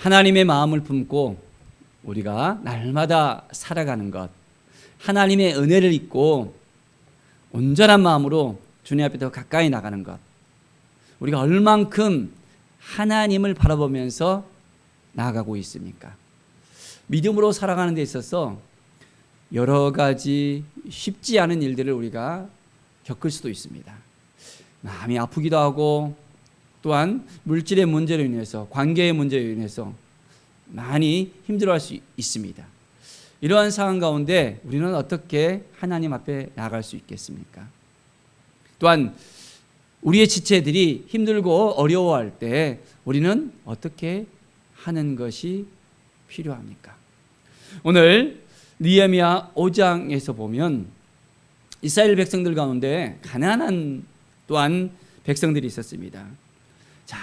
하나님의 마음을 품고 우리가 날마다 살아가는 것, 하나님의 은혜를 잊고 온전한 마음으로 주님 앞에 더 가까이 나가는 것, 우리가 얼만큼 하나님을 바라보면서 나아가고 있습니까? 믿음으로 살아가는 데 있어서 여러 가지 쉽지 않은 일들을 우리가 겪을 수도 있습니다. 마음이 아프기도 하고 또한 물질의 문제로 인해서, 관계의 문제로 인해서 많이 힘들어할 수 있습니다. 이러한 상황 가운데 우리는 어떻게 하나님 앞에 나아갈 수 있겠습니까? 또한 우리의 지체들이 힘들고 어려워할 때 우리는 어떻게 하는 것이 필요합니까? 오늘 느헤미야 5장에서 보면 이스라엘 백성들 가운데 가난한 또한 백성들이 있었습니다. 자,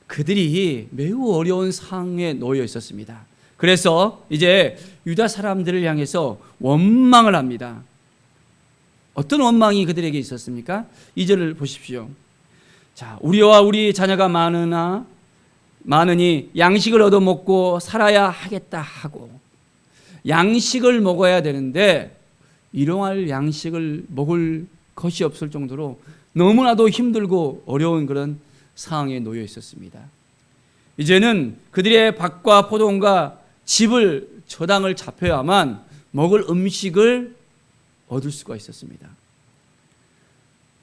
그들이 매우 어려운 상황에 놓여 있었습니다. 그래서 이제 유다 사람들을 향해서 원망을 합니다. 어떤 원망이 그들에게 있었습니까? 2절을 보십시오. 자, 우리와 우리 자녀가 많으니 양식을 얻어먹고 살아야 하겠다 하고, 양식을 먹어야 되는데 일용할 양식을 먹을 것이 없을 정도로 너무나도 힘들고 어려운 그런 상황에 놓여 있었습니다. 이제는 그들의 밭과 포도원과 집을 저당을 잡혀야만 먹을 음식을 얻을 수가 있었습니다.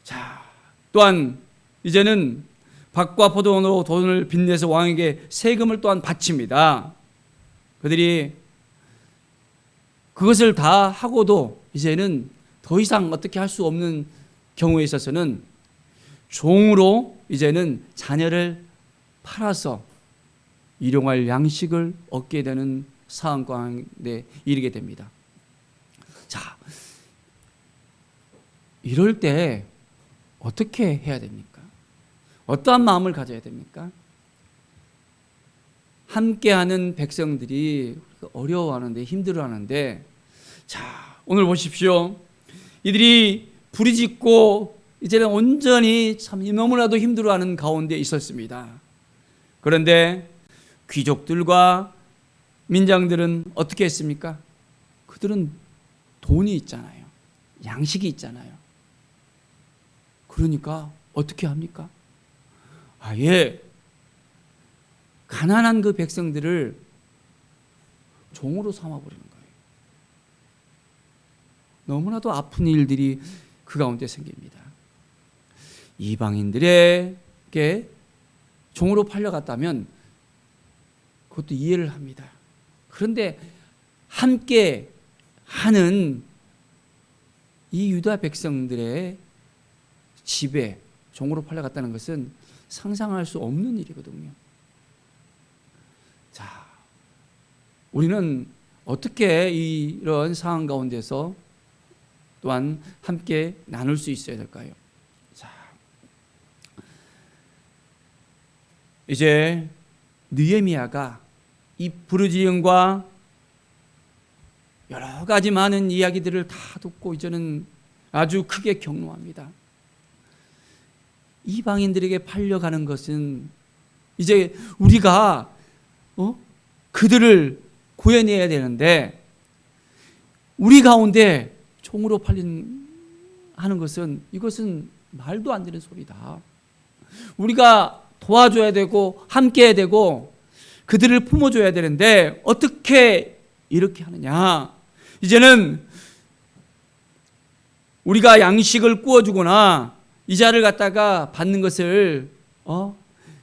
자, 또한 이제는 밭과 포도원으로 돈을 빚내서 왕에게 세금을 또한 바칩니다. 그들이 그것을 다 하고도 이제는 더 이상 어떻게 할 수 없는 경우에 있어서는 종으로 이제는 자녀를 팔아서 일용할 양식을 얻게 되는 상황 가운데 이르게 됩니다. 자, 이럴 때 어떻게 해야 됩니까? 어떠한 마음을 가져야 됩니까? 함께하는 백성들이 어려워하는데, 힘들어하는데, 자, 오늘 보십시오. 이들이 부리짓고 이제는 온전히 참 너무나도 힘들어하는 가운데 있었습니다. 그런데 귀족들과 민장들은 어떻게 했습니까? 그들은 돈이 있잖아요. 양식이 있잖아요. 그러니까 어떻게 합니까? 아예 가난한 그 백성들을 종으로 삼아버리는 거예요. 너무나도 아픈 일들이 그 가운데 생깁니다. 이방인들에게 종으로 팔려갔다면 그것도 이해를 합니다. 그런데 함께 하는 이 유다 백성들의 집에 종으로 팔려갔다는 것은 상상할 수 없는 일이거든요. 자, 우리는 어떻게 이런 상황 가운데서 또한 함께 나눌 수 있어야 될까요? 자, 이제 느헤미야가 이 부르짖음과 여러 가지 많은 이야기들을 다 듣고 이제는 아주 크게 격노합니다. 이방인들에게 팔려가는 것은 이제 우리가 그들을 구해내야 되는데, 우리 가운데 종으로 하는 것은, 이것은 말도 안 되는 소리다. 우리가 도와줘야 되고 함께 해야 되고 그들을 품어줘야 되는데 어떻게 이렇게 하느냐. 이제는 우리가 양식을 구워주거나 이자를 갖다가 받는 것을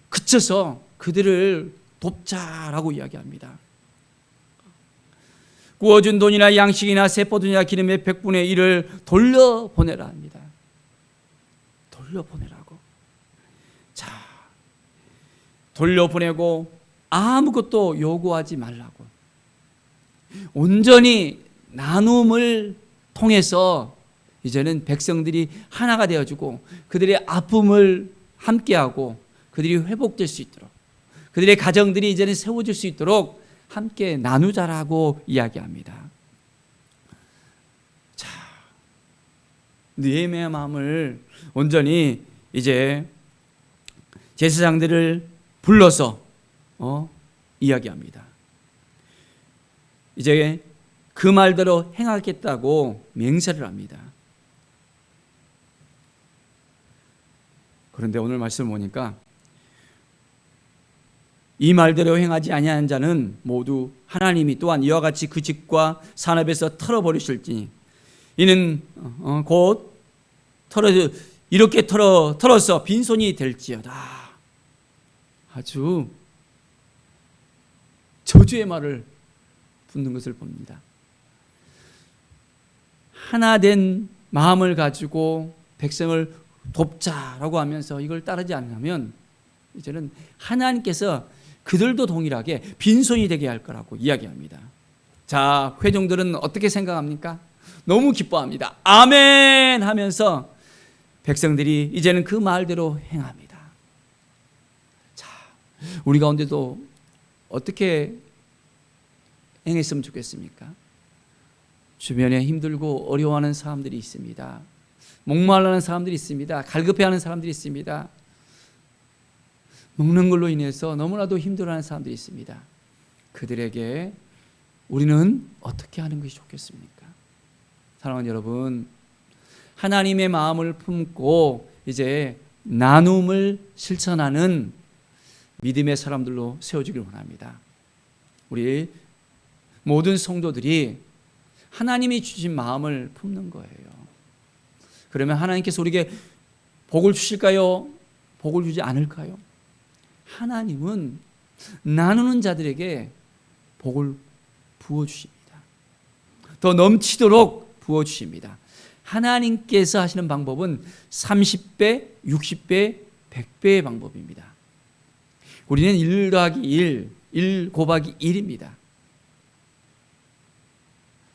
그쳐서 그들을 돕자라고 이야기합니다. 구워준 돈이나 양식이나 세포돈이나 기름의 100분의 1을 돌려보내라 합니다. 돌려보내라고. 자, 돌려보내고 아무것도 요구하지 말라고. 온전히 나눔을 통해서 이제는 백성들이 하나가 되어주고 그들의 아픔을 함께하고 그들이 회복될 수 있도록, 그들의 가정들이 이제는 세워질 수 있도록 함께 나누자라고 이야기합니다. 자, 느헤미야의 마음을 온전히 이제 제사장들을 불러서 이야기합니다. 이제 그 말대로 행하겠다고 맹세를 합니다. 그런데 오늘 말씀을 보니까 이 말대로 행하지 아니하는 자는 모두 하나님이 또한 이와 같이 그 집과 산업에서 털어버리실지니 이는 곧 이렇게 털어서 빈손이 될지어다. 아주 저주의 말을 붙는 것을 봅니다. 하나 된 마음을 가지고 백성을 돕자라고 하면서 이걸 따르지 않으면 이제는 하나님께서 그들도 동일하게 빈손이 되게 할 거라고 이야기합니다. 자, 회중들은 어떻게 생각합니까? 너무 기뻐합니다. 아멘 하면서 백성들이 이제는 그 말대로 행합니다. 자, 우리 가운데도 어떻게 행했으면 좋겠습니까? 주변에 힘들고 어려워하는 사람들이 있습니다. 목말라하는 사람들이 있습니다. 갈급해하는 사람들이 있습니다. 먹는 걸로 인해서 너무나도 힘들어하는 사람들이 있습니다. 그들에게 우리는 어떻게 하는 것이 좋겠습니까? 사랑하는 여러분, 하나님의 마음을 품고 이제 나눔을 실천하는 믿음의 사람들로 세워지길 원합니다. 우리 모든 성도들이 하나님이 주신 마음을 품는 거예요. 그러면 하나님께서 우리에게 복을 주실까요? 복을 주지 않을까요? 하나님은 나누는 자들에게 복을 부어주십니다. 더 넘치도록 부어주십니다. 하나님께서 하시는 방법은 30배, 60배, 100배의 방법입니다. 우리는 1 더하기 1, 1 곱하기 1입니다.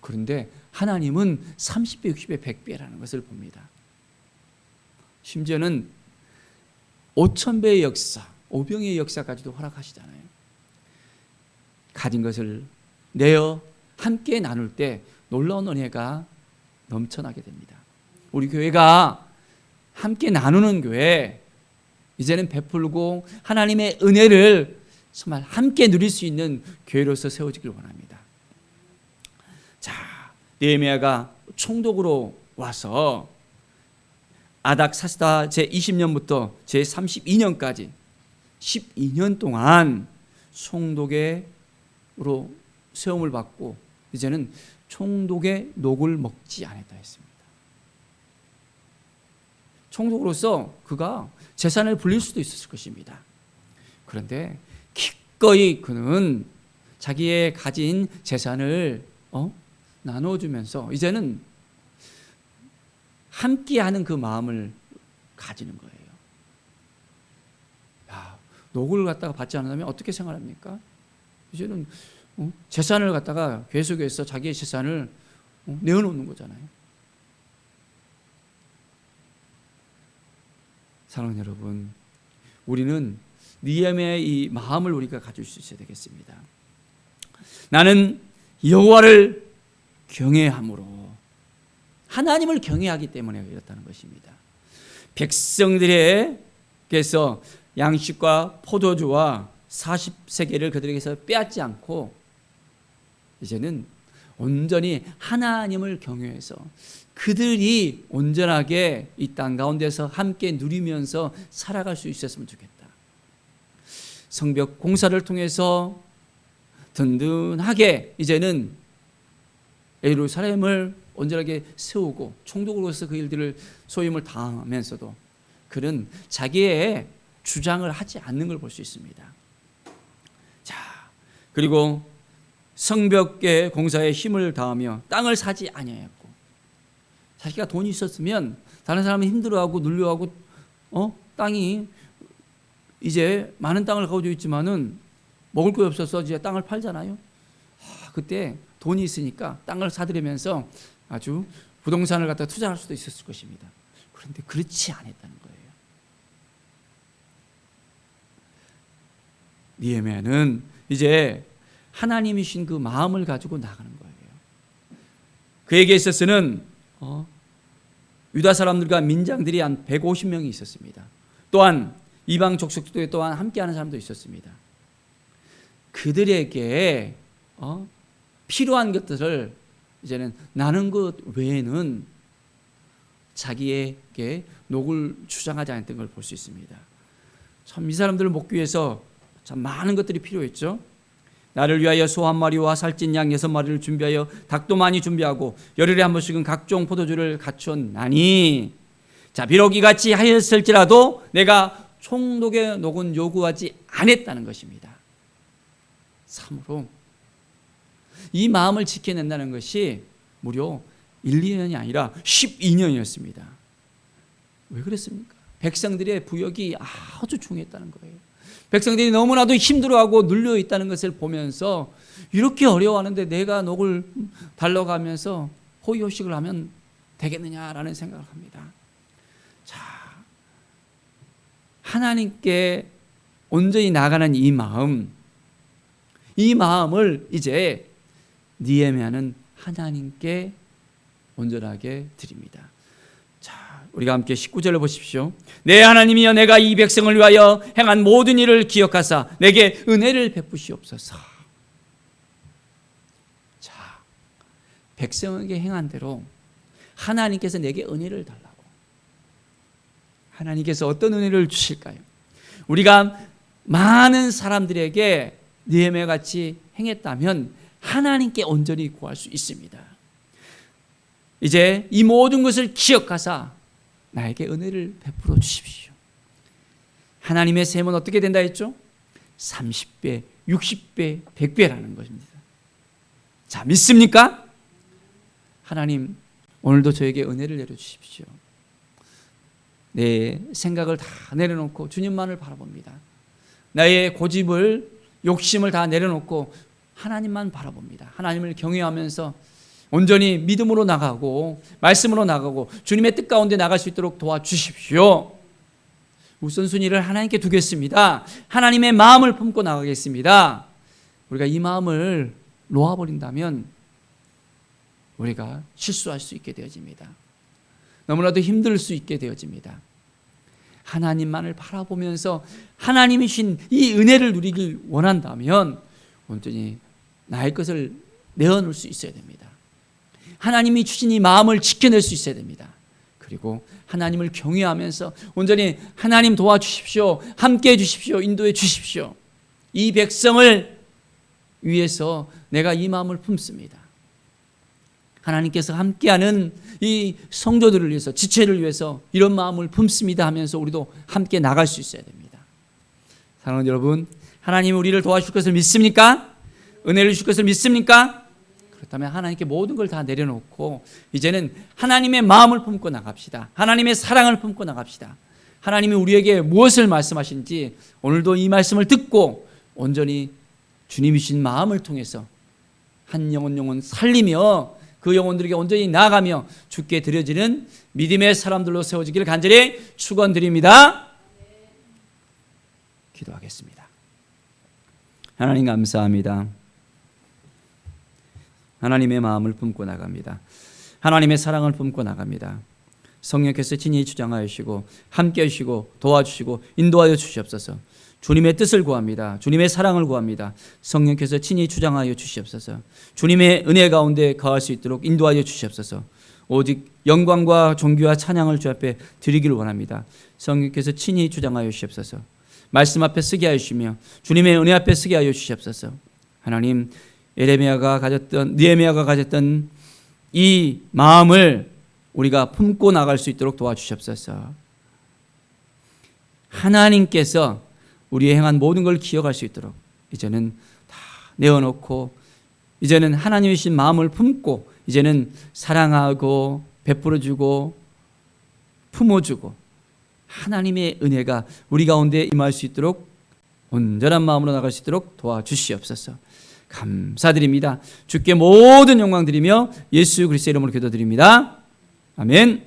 그런데 하나님은 30배, 60배, 100배라는 것을 봅니다. 심지어는 5,000배의 역사, 오병의 역사까지도 허락하시잖아요. 가진 것을 내어 함께 나눌 때 놀라운 은혜가 넘쳐나게 됩니다. 우리 교회가 함께 나누는 교회, 이제는 베풀고 하나님의 은혜를 정말 함께 누릴 수 있는 교회로서 세워지길 원합니다. 자, 느헤미야가 총독으로 와서 아닥사스다 제20년부터 제32년까지 12년 동안 총독으로 세움을 받고 이제는 총독의 녹을 먹지 않았다 했습니다. 총독으로서 그가 재산을 불릴 수도 있었을 것입니다. 그런데 기꺼이 그는 자기의 가진 재산을 나눠주면서 이제는 함께하는 그 마음을 가지는 거예요. 야, 녹을 갖다가 받지 않으면 어떻게 생활합니까? 이제는 재산을 갖다가 계속해서 자기의 재산을 내어놓는 거잖아요. 사랑하는 여러분, 우리는 느헤미야의 이 마음을 우리가 가질 수 있어야 되겠습니다. 나는 여호와를 경외함으로, 하나님을 경외하기 때문에 이렇다는 것입니다. 백성들에게서 양식과 포도주와 40세겔을 그들에게서 빼앗지 않고 이제는 온전히 하나님을 경외해서 그들이 온전하게 이 땅 가운데서 함께 누리면서 살아갈 수 있었으면 좋겠다. 성벽 공사를 통해서 든든하게 이제는 예루살렘을 온전하게 세우고 총독으로서 그 일들을 소임을 다하면서도 그는 자기의 주장을 하지 않는 걸 볼 수 있습니다. 자, 그리고 성벽의 공사에 힘을 다하며 땅을 사지 아니하였고, 자기가 돈이 있었으면 다른 사람은 힘들어하고 눌려하고 땅이 이제 많은 땅을 가지고 있지만은 먹을 거 없어서 이제 땅을 팔잖아요. 그때 돈이 있으니까 땅을 사들이면서 아주 부동산을 갖다 투자할 수도 있었을 것입니다. 그런데 그렇지 않았다는 거예요. 느헤미야는 이제 하나님이신 그 마음을 가지고 나가는 거예요. 그에게 있어서는 유다 사람들과 민장들이 한 150명이 있었습니다. 또한 이방 족속들에 또한 함께하는 사람도 있었습니다. 그들에게 필요한 것들을 이제는 나눈 것 외에는 자기에게 녹을 주장하지 않았던 걸 볼 수 있습니다. 참 이 사람들을 먹기 위해서 참 많은 것들이 필요했죠. 나를 위하여 소 한 마리와 살찐 양 6마리를 준비하여 닭도 많이 준비하고 열흘에 한 번씩은 각종 포도주를 갖추었나니, 자, 비록 이같이 하였을지라도 내가 총독의 녹은 요구하지 않았다는 것입니다. 참으로 이 마음을 지켜낸다는 것이 무려 1, 2년이 아니라 12년이었습니다. 왜 그랬습니까? 백성들의 부역이 아주 중요했다는 거예요. 백성들이 너무나도 힘들어하고 눌려 있다는 것을 보면서 이렇게 어려워하는데 내가 녹을 달러가면서 호의호식을 하면 되겠느냐라는 생각을 합니다. 자, 하나님께 온전히 나가는 이 마음을 이제 느헤미야는 하나님께 온전하게 드립니다. 자, 우리가 함께 19절을 보십시오. 내 하나님이여, 내가 이 백성을 위하여 행한 모든 일을 기억하사 내게 은혜를 베푸시옵소서. 자, 백성에게 행한 대로 하나님께서 내게 은혜를 달라고. 하나님께서 어떤 은혜를 주실까요? 우리가 많은 사람들에게 느헤미야 같이 행했다면 하나님께 온전히 구할 수 있습니다. 이제 이 모든 것을 기억하사 나에게 은혜를 베풀어 주십시오. 하나님의 셈은 어떻게 된다 했죠? 30배, 60배, 100배라는 것입니다. 자, 믿습니까? 하나님, 오늘도 저에게 은혜를 내려주십시오. 내 생각을 다 내려놓고 주님만을 바라봅니다. 나의 고집을, 욕심을 다 내려놓고 하나님만 바라봅니다. 하나님을 경외하면서 온전히 믿음으로 나가고 말씀으로 나가고 주님의 뜻 가운데 나갈 수 있도록 도와주십시오. 우선순위를 하나님께 두겠습니다. 하나님의 마음을 품고 나가겠습니다. 우리가 이 마음을 놓아버린다면 우리가 실수할 수 있게 되어집니다. 너무나도 힘들 수 있게 되어집니다. 하나님만을 바라보면서 하나님이신 이 은혜를 누리길 원한다면 온전히 나의 것을 내어놓을 수 있어야 됩니다. 하나님이 주신 이 마음을 지켜낼 수 있어야 됩니다. 그리고 하나님을 경외하면서 온전히 하나님 도와주십시오, 함께해 주십시오, 인도해 주십시오. 이 백성을 위해서 내가 이 마음을 품습니다. 하나님께서 함께하는 이 성도들을 위해서, 지체를 위해서 이런 마음을 품습니다 하면서 우리도 함께 나갈 수 있어야 됩니다. 사랑하는 여러분, 하나님이 우리를 도와주실 것을 믿습니까? 은혜를 주실 것을 믿습니까? 그렇다면 하나님께 모든 걸 다 내려놓고 이제는 하나님의 마음을 품고 나갑시다. 하나님의 사랑을 품고 나갑시다. 하나님이 우리에게 무엇을 말씀하신지 오늘도 이 말씀을 듣고 온전히 주님이신 마음을 통해서 한 영혼 살리며 그 영혼들에게 온전히 나아가며 주께 드려지는 믿음의 사람들로 세워지기를 간절히 축원드립니다. 기도하겠습니다. 하나님 감사합니다. 하나님의 마음을 품고 나갑니다. 하나님의 사랑을 품고 나갑니다. 성령께서 친히 주장하여 주시고 함께 하시고 도와주시고 인도하여 주시옵소서. 주님의 뜻을 구합니다. 주님의 사랑을 구합니다. 성령께서 친히 주장하여 주시옵소서. 주님의 은혜 가운데 거할 수 있도록 인도하여 주시옵소서. 오직 영광과 존귀와 찬양을 주 앞에 드리기를 원합니다. 성령께서 친히 주장하여 주시옵소서. 말씀 앞에 서게 하여 주시며 주님의 은혜 앞에 서게 하여 주시옵소서. 하나님, 느헤미야가 가졌던 이 마음을 우리가 품고 나갈 수 있도록 도와주시옵소서. 하나님께서 우리의 행한 모든 걸 기억할 수 있도록 이제는 다 내어놓고 이제는 하나님이신 마음을 품고 이제는 사랑하고 베풀어주고 품어주고 하나님의 은혜가 우리 가운데 임할 수 있도록 온전한 마음으로 나갈 수 있도록 도와주시옵소서. 감사드립니다. 주께 모든 영광 드리며 예수 그리스도의 이름으로 기도드립니다. 아멘.